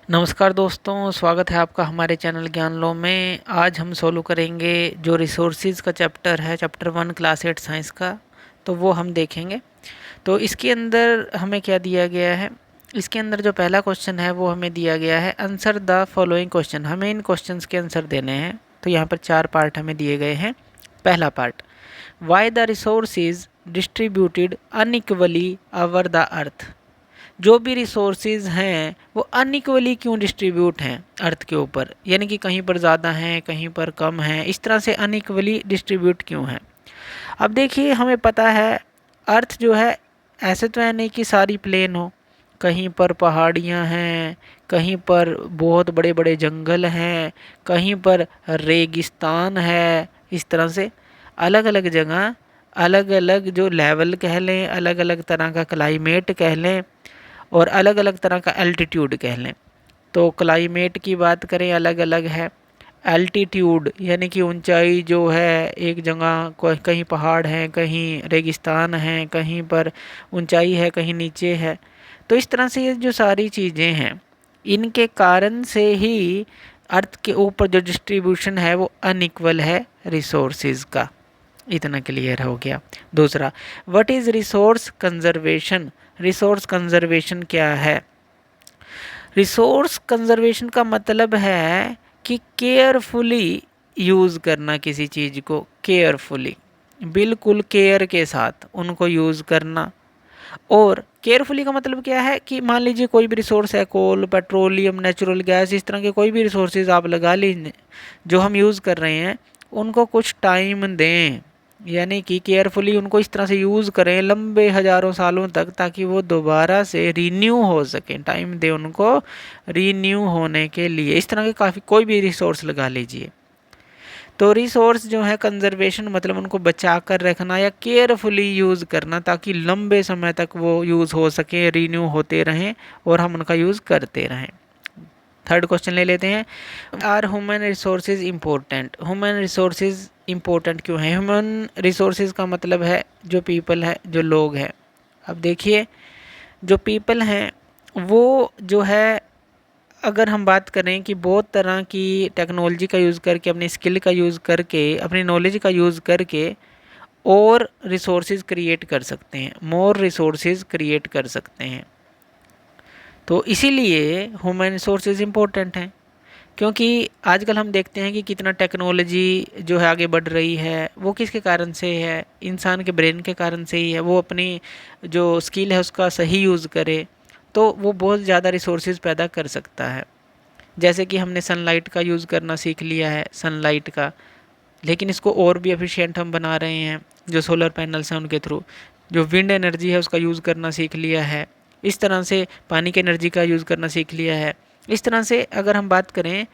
नमस्कार दोस्तों, स्वागत है आपका हमारे चैनल ज्ञान लो में। आज हम सोल्व करेंगे जो रिसोर्सेज का चैप्टर है, चैप्टर 1 क्लास 8 साइंस का, तो वो हम देखेंगे। तो इसके अंदर हमें क्या दिया गया है, इसके अंदर जो पहला क्वेश्चन है वो हमें दिया गया है आंसर द फॉलोइंग क्वेश्चन। हमें इन क्वेश्चंस के आंसर देने हैं। तो यहाँ पर 4 पार्ट हमें दिए गए हैं। पहला part, why the resource is distributed unequally over the earth. जो भी रिसोर्सेज हैं वो अनइक्वली क्यों डिस्ट्रीब्यूट हैं अर्थ के ऊपर, यानी कि कहीं पर ज़्यादा हैं कहीं पर कम हैं, इस तरह से अनइक्वली डिस्ट्रीब्यूट क्यों हैं। अब देखिए, हमें पता है अर्थ जो है, ऐसे तो है नहीं कि सारी प्लेन हो, कहीं पर पहाड़ियाँ हैं, कहीं पर बहुत बड़े बड़े जंगल हैं, कहीं पर रेगिस्तान है। इस तरह से अलग अलग जगह अलग अलग जो लेवल कह लें, अलग अलग तरह का क्लाइमेट कह लें और अलग अलग तरह का एल्टीट्यूड कह लें। तो क्लाइमेट की बात करें अलग अलग है, एल्टीट्यूड यानी कि ऊंचाई जो है, एक जगह कहीं पहाड़ हैं, कहीं रेगिस्तान हैं, कहीं पर ऊंचाई है, कहीं नीचे है। तो इस तरह से ये जो सारी चीज़ें हैं, इनके कारण से ही अर्थ के ऊपर जो डिस्ट्रीब्यूशन है वो अनइक्वल है रिसोर्सेज का। इतना क्लियर हो गया। दूसरा, what is resource conservation. Resource conservation क्या है? रिसोर्स कंजर्वेशन का मतलब है कि केयरफुली यूज़ करना किसी चीज़ को, केयरफुली, बिल्कुल केयर के साथ उनको यूज़ करना। और केयरफुली का मतलब क्या है कि मान लीजिए कोई भी रिसोर्स है, कोल, पेट्रोलियम, नेचुरल गैस, इस तरह के कोई भी रिसोर्सेज आप लगा लीजिए जो हम यूज़ कर रहे हैं, उनको कुछ टाइम दें, यानी कि केयरफुली उनको इस तरह से यूज़ करें लंबे हज़ारों सालों तक, ताकि वो दोबारा से रीन्यू हो सकें। टाइम दें उनको रीन्यू होने के लिए। इस तरह के काफ़ी कोई भी रिसोर्स लगा लीजिए। तो रिसोर्स जो है कंजर्वेशन मतलब उनको बचा कर रखना या केयरफुली यूज़ करना, ताकि लंबे समय तक वो यूज़ हो सके, रीन्यू होते रहें और हम उनका यूज़ करते रहें। थर्ड क्वेश्चन ले लेते हैं, are human resources important. Human resources important क्यों है? ह्यूमन रिसोर्सेज का मतलब है जो पीपल है, जो लोग हैं। अब देखिए, जो पीपल हैं वो जो है, अगर हम बात करें कि बहुत तरह की टेक्नोलॉजी का यूज़ करके, अपनी स्किल का यूज़ करके, अपनी नॉलेज का यूज़ करके और रिसोर्सेज क्रिएट कर सकते हैं, मोर रिसोर्सेज क्रिएट कर सकते हैं। तो इसीलिए ह्यूमन रिसोर्सेज इम्पोर्टेंट हैं, क्योंकि आजकल हम देखते हैं कि कितना टेक्नोलॉजी जो है आगे बढ़ रही है। वो किसके कारण से है? इंसान के ब्रेन के कारण से ही है। वो अपनी जो स्किल है उसका सही यूज़ करे तो वो बहुत ज़्यादा रिसोर्सेज पैदा कर सकता है। जैसे कि हमने सनलाइट का यूज़ करना सीख लिया है, सनलाइट का, लेकिन इसको और भी एफिशिएंट हम बना रहे हैं जो सोलर पैनल्स हैं उनके थ्रू। जो विंड एनर्जी है उसका यूज़ करना सीख लिया है। इस तरह से पानी की एनर्जी का यूज़ करना सीख लिया है। इस तरह से अगर हम बात करें,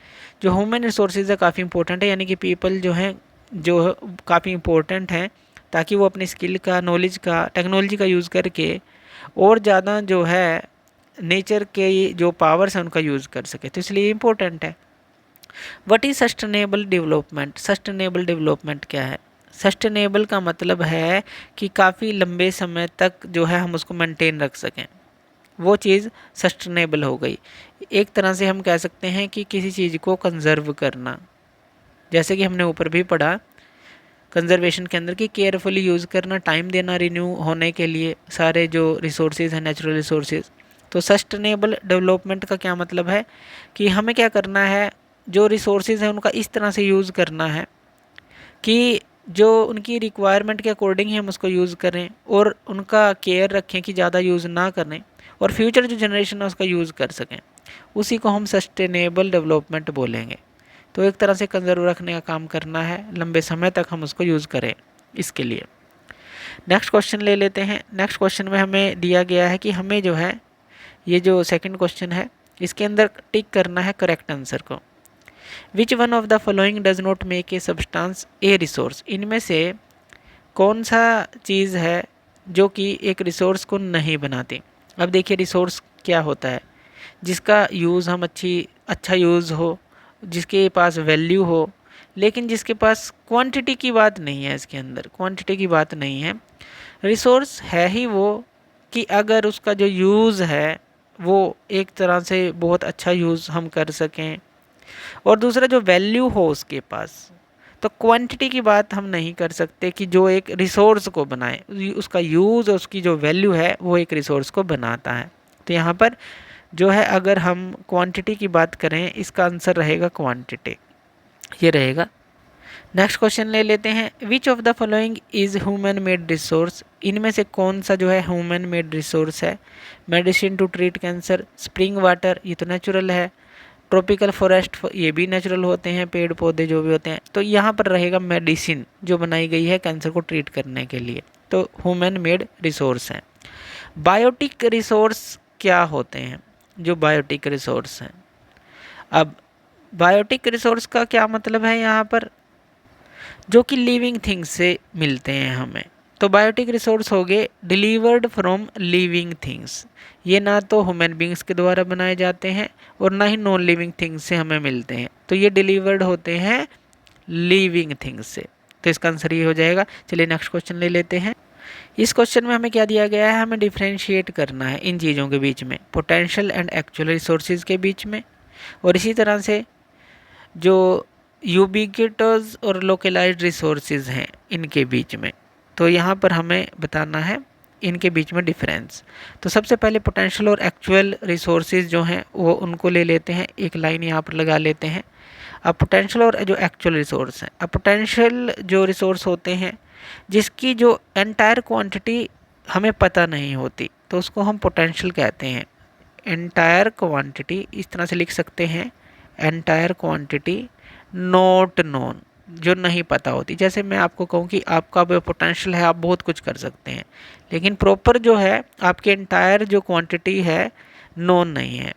जो ह्यूमन रिसोर्सेज है काफ़ी इंपॉर्टेंट है, यानी कि पीपल जो हैं जो काफ़ी इंपॉर्टेंट हैं, ताकि वो अपनी स्किल का, नॉलेज का, टेक्नोलॉजी का यूज़ करके और ज़्यादा जो है नेचर के जो पावर्स हैं उनका यूज़ कर सके। तो इसलिए इम्पोर्टेंट है। What is sustainable development. Sustainable development क्या है? सस्टेनेबल का मतलब है कि काफ़ी लंबे समय तक जो है हम उसको मेंटेन रख सकें, वो चीज़ सस्टेनेबल हो गई। एक तरह से हम कह सकते हैं कि किसी चीज़ को कंजर्व करना, जैसे कि हमने ऊपर भी पढ़ा कंजर्वेशन के अंदर कि केयरफुली यूज़ करना, टाइम देना रिन्यू होने के लिए सारे जो रिसोर्सेज हैं, नेचुरल रिसोर्सेज। तो सस्टेनेबल डेवलपमेंट का क्या मतलब है कि हमें क्या करना है, जो रिसोर्सेज हैं उनका इस तरह से यूज़ करना है कि जो उनकी रिक्वायरमेंट के अकॉर्डिंग ही हम उसको यूज़ करें और उनका केयर रखें कि ज़्यादा यूज़ ना करें और फ्यूचर जो जनरेशन है उसका यूज़ कर सकें। उसी को हम सस्टेनेबल डेवलपमेंट बोलेंगे। तो एक तरह से कंजर्व रखने का काम करना है, लंबे समय तक हम उसको यूज़ करें इसके लिए। नेक्स्ट क्वेश्चन ले लेते हैं। नेक्स्ट क्वेश्चन में हमें दिया गया है कि हमें जो है, ये जो सेकंड क्वेश्चन है इसके अंदर टिक करना है करेक्ट आंसर को। Which one of the following does not make a substance A resource. इनमें से कौन सा चीज़ है जो कि एक रिसोर्स को नहीं बनाती। अब देखिए, रिसोर्स क्या होता है? जिसका यूज़ हम अच्छा यूज़ हो, जिसके पास वैल्यू हो, लेकिन जिसके पास क्वांटिटी की बात नहीं है, इसके अंदर क्वांटिटी की बात नहीं है। रिसोर्स है ही वो कि अगर उसका जो यूज़ है वो एक तरह से बहुत अच्छा यूज़ हम कर सकें। और दूसरा जो वैल्यू हो उसके पास, तो क्वांटिटी की बात हम नहीं कर सकते कि जो एक रिसोर्स को बनाए, उसका यूज़ और उसकी जो वैल्यू है वो एक रिसोर्स को बनाता है। तो यहाँ पर जो है अगर हम क्वांटिटी की बात करें, इसका आंसर रहेगा क्वांटिटी, ये रहेगा। नेक्स्ट क्वेश्चन ले लेते हैं, which of the following is human made resource, इनमें से कौन सा जो है ह्यूमन मेड रिसोर्स है। Medicine to treat cancer, spring water, ये तो नेचुरल है। ट्रॉपिकल फॉरेस्ट, ये भी नेचुरल होते हैं, पेड़ पौधे जो भी होते हैं। तो यहाँ पर रहेगा मेडिसिन जो बनाई गई है कैंसर को ट्रीट करने के लिए, तो ह्यूमन मेड रिसोर्स हैं। बायोटिक रिसोर्स क्या होते हैं, जो बायोटिक रिसोर्स हैं। अब बायोटिक रिसोर्स का क्या मतलब है यहाँ पर, जो कि लिविंग थिंग्स से मिलते हैं हमें। तो बायोटिक रिसोर्स हो गए डिलीवर्ड फ्रॉम लिविंग थिंग्स, ये ना तो ह्यूमन बींग्स के द्वारा बनाए जाते हैं और ना ही नॉन लिविंग थिंग्स से हमें मिलते हैं, तो ये डिलीवर्ड होते हैं लिविंग थिंग्स से। तो इसका आंसर ये हो जाएगा। चलिए नेक्स्ट क्वेश्चन ले लेते हैं। इस क्वेश्चन में हमें क्या दिया गया है, हमें डिफ्रेंशिएट करना है इन चीज़ों के बीच में, पोटेंशियल एंड एक्चुअल रिसोर्सेज के बीच में, और इसी तरह से जो यूबिक्विटस और लोकलाइज्ड रिसोर्सेज हैं इनके बीच में। तो यहाँ पर हमें बताना है इनके बीच में डिफरेंस। तो सबसे पहले पोटेंशियल और एक्चुअल रिसोर्सेज जो हैं वो उनको ले लेते हैं, एक लाइन यहाँ पर लगा लेते हैं। अब पोटेंशियल और जो एक्चुअल रिसोर्स हैं, अब पोटेंशियल जो रिसोर्स होते हैं जिसकी जो एंटायर क्वांटिटी हमें पता नहीं होती, तो उसको हम पोटेंशियल कहते हैं। एंटायर क्वांटिटी इस तरह से लिख सकते हैं, एंटायर क्वांटिटी नॉट नोन, जो नहीं पता होती। जैसे मैं आपको कहूँ कि आपका पोटेंशियल है, आप बहुत कुछ कर सकते हैं, लेकिन प्रॉपर जो है आपकी एंटायर जो क्वांटिटी है नोन नहीं है।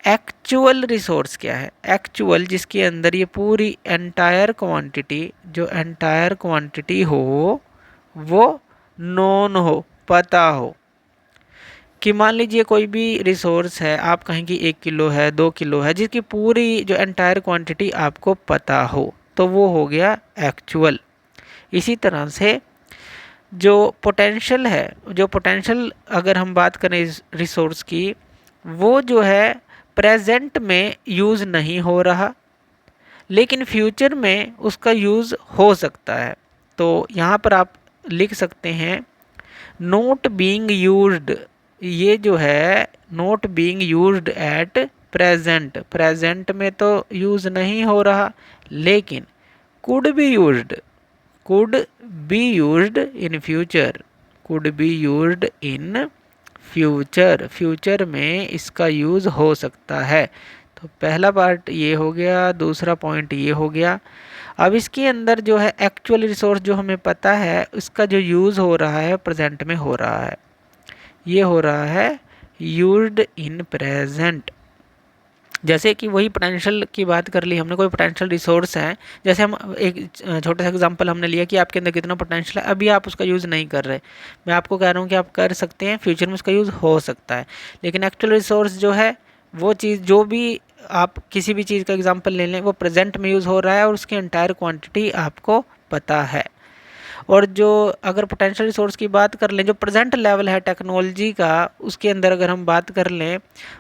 एक्चुअल रिसोर्स क्या है, एक्चुअल जिसके अंदर ये पूरी एंटायर क्वांटिटी, जो एंटायर क्वांटिटी हो वो नोन हो, पता हो। कि मान लीजिए कोई भी रिसोर्स है, आप कहें कि 1 किलो है, 2 किलो है, जिसकी पूरी जो एंटायर क्वांटिटी आपको पता हो, तो वो हो गया एक्चुअल। इसी तरह से जो पोटेंशियल है, जो पोटेंशियल अगर हम बात करें इस रिसोर्स की, वो जो है प्रेजेंट में यूज़ नहीं हो रहा, लेकिन फ्यूचर में उसका यूज़ हो सकता है। तो यहाँ पर आप लिख सकते हैं नोट बीइंग यूज्ड, ये जो है note being used at present, present में तो यूज़ नहीं हो रहा, लेकिन could be used, could be used in future, could be used in future, future में इसका यूज़ हो सकता है। तो पहला पार्ट ये हो गया, दूसरा पॉइंट ये हो गया। अब इसके अंदर जो है एक्चुअल रिसोर्स जो हमें पता है उसका जो यूज़ हो रहा है प्रेजेंट में हो रहा है, ये हो रहा है यूज्ड इन प्रेजेंट। जैसे कि वही पोटेंशियल की बात कर ली हमने, कोई पोटेंशियल रिसोर्स है, जैसे हम एक छोटा सा एग्जांपल हमने लिया कि आपके अंदर कितना पोटेंशियल है, अभी आप उसका यूज़ नहीं कर रहे, मैं आपको कह रहा हूँ कि आप कर सकते हैं, फ्यूचर में उसका यूज़ हो सकता है। लेकिन एक्चुअल रिसोर्स जो है वो चीज़, जो भी आप किसी भी चीज़ का एग्जाम्पल ले लें, वो प्रेजेंट में यूज़ हो रहा है और उसकी एंटायर क्वान्टिटी आपको पता है। और जो अगर पोटेंशियल रिसोर्स की बात कर लें, जो प्रेजेंट लेवल है टेक्नोलॉजी का, उसके अंदर अगर हम बात कर लें,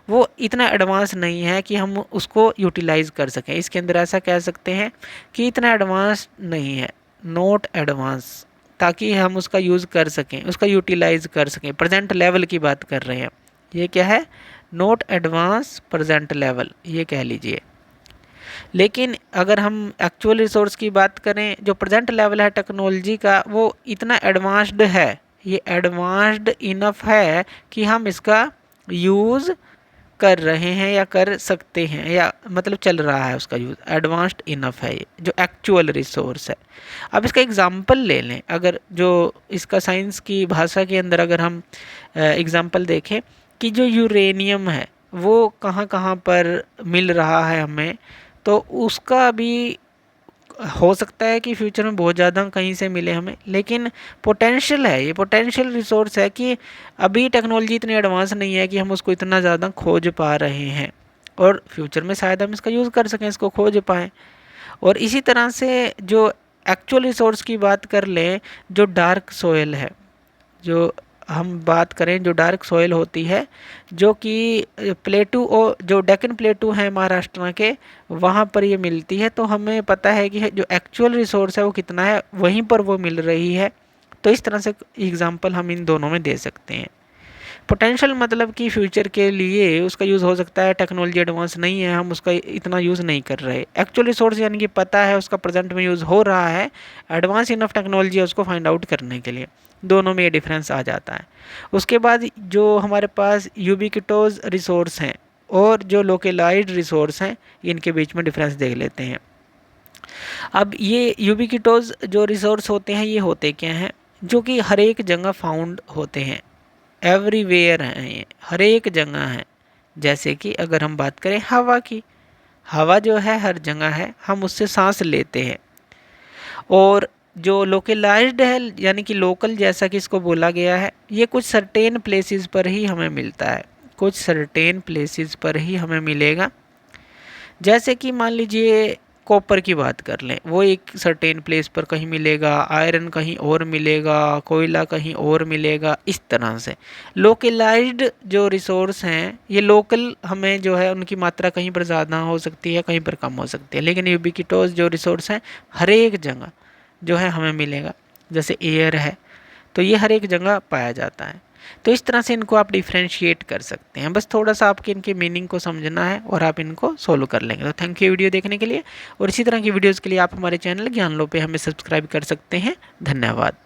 वो इतना एडवांस नहीं है कि हम उसको यूटिलाइज़ कर सकें। इसके अंदर ऐसा कह सकते हैं कि इतना एडवांस नहीं है, नॉट एडवांस, ताकि हम उसका यूज़ कर सकें, उसका यूटिलाइज़ कर सकें। प्रेजेंट लेवल की बात कर रहे हैं, ये क्या है, नॉट एडवांस प्रेजेंट लेवल, ये कह लीजिए। लेकिन अगर हम एक्चुअल रिसोर्स की बात करें, जो प्रेजेंट लेवल है टेक्नोलॉजी का, वो इतना एडवांस्ड है, ये एडवांस्ड इनफ है कि हम इसका यूज़ कर रहे हैं या कर सकते हैं, या मतलब चल रहा है उसका यूज़, एडवांस्ड इनफ है ये जो एक्चुअल रिसोर्स है। अब इसका एग्जांपल ले लें, अगर जो इसका साइंस की भाषा के अंदर अगर हम एग्जांपल देखें कि जो यूरेनियम है वो कहाँ कहाँ पर मिल रहा है हमें, तो उसका भी हो सकता है कि फ्यूचर में बहुत ज़्यादा कहीं से मिले हमें, लेकिन पोटेंशियल है, ये पोटेंशियल रिसोर्स है कि अभी टेक्नोलॉजी इतनी एडवांस नहीं है कि हम उसको इतना ज़्यादा खोज पा रहे हैं, और फ्यूचर में शायद हम इसका यूज़ कर सकें, इसको खोज पाएँ। और इसी तरह से जो एक्चुअल रिसोर्स की बात कर लें, जो डार्क सोयल है, जो हम बात करें जो डार्क सॉइल होती है, जो कि प्लेटू और जो डेक्कन प्लेटू है महाराष्ट्र के, वहाँ पर ये मिलती है। तो हमें पता है कि जो एक्चुअल रिसोर्स है वो कितना है, वहीं पर वो मिल रही है। तो इस तरह से एग्जांपल हम इन दोनों में दे सकते हैं। पोटेंशियल मतलब कि फ्यूचर के लिए उसका यूज़ हो सकता है, टेक्नोलॉजी एडवांस नहीं है, हम उसका इतना यूज़ नहीं कर रहे। एक्चुअल रिसोर्स यानी कि पता है उसका प्रेजेंट में यूज़ हो रहा है, एडवांस इनफ टेक्नोलॉजी है उसको फाइंड आउट करने के लिए। दोनों में ये डिफरेंस आ जाता है। उसके बाद जो हमारे पास यूबिक्विटोस रिसोर्स हैं और जो लोकलाइज्ड रिसोर्स हैं, इनके बीच में डिफरेंस देख लेते हैं। अब ये यूबिक्विटोस जो रिसोर्स होते हैं, ये होते क्या हैं, जो कि हर एक जगह फाउंड होते हैं, एवरीवेयर हैं, ये हर एक जगह है। जैसे कि अगर हम बात करें हवा की, हवा जो है हर जगह है, हम उससे सांस लेते हैं। और जो लोकलाइज्ड है यानी कि लोकल, जैसा कि इसको बोला गया है, ये कुछ सर्टेन प्लेसेस पर ही हमें मिलता है, कुछ सर्टेन प्लेसेस पर ही हमें मिलेगा। जैसे कि मान लीजिए कॉपर की बात कर लें, वो एक सर्टेन प्लेस पर कहीं मिलेगा, आयरन कहीं और मिलेगा, कोयला कहीं और मिलेगा। इस तरह से लोकलाइज्ड जो रिसोर्स हैं, ये लोकल हमें जो है उनकी मात्रा कहीं पर ज़्यादा हो सकती है, कहीं पर कम हो सकती है। लेकिन यूबिक्विटोस जो रिसोर्स हैं, हर एक जगह जो है हमें मिलेगा। जैसे एयर है, तो ये हर एक जगह पाया जाता है। तो इस तरह से इनको आप डिफ्रेंशिएट कर सकते हैं। बस थोड़ा सा आपके इनके मीनिंग को समझना है और आप इनको सोल्व कर लेंगे। तो थैंक यू वीडियो देखने के लिए, और इसी तरह की वीडियोज़ के लिए आप हमारे चैनल ज्ञान लो पे हमें सब्सक्राइब कर सकते हैं। धन्यवाद।